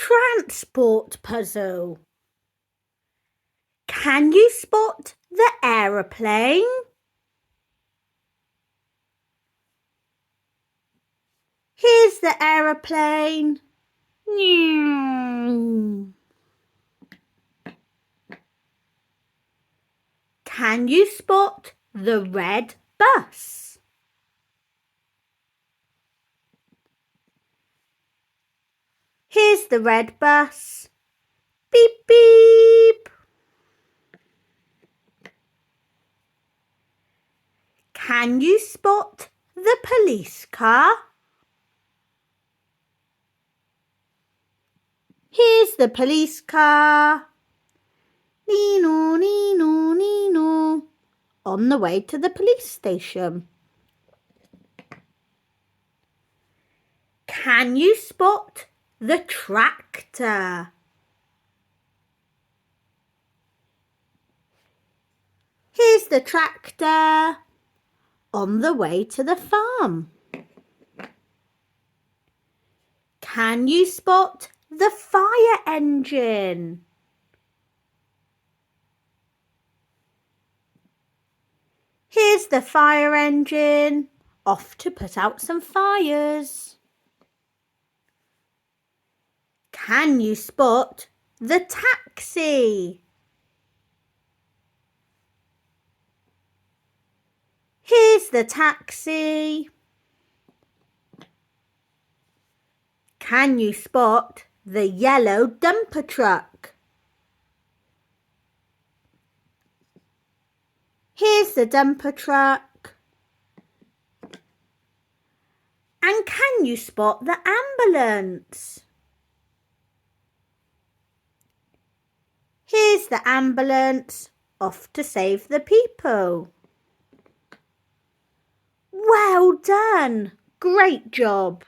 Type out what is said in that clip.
transport puzzle. Can you spot the aeroplane? Here's the aeroplane. Can you spot the red bus? Here's the red bus. Beep, beep. Can you spot the police car? Here's the police car. Nino, Nino, Nino. On the way to the police station. Can you spot the tractor? Here's the tractor on the way to the farm. Can you spot the fire engine? Here's the fire engine off to put out some fires. Can you spot the taxi? Here's the taxi. Can you spot the yellow dumper truck? Here's the dumper truck. And can you spot the ambulance? Here's the ambulance off to save the people. Well done! Great job!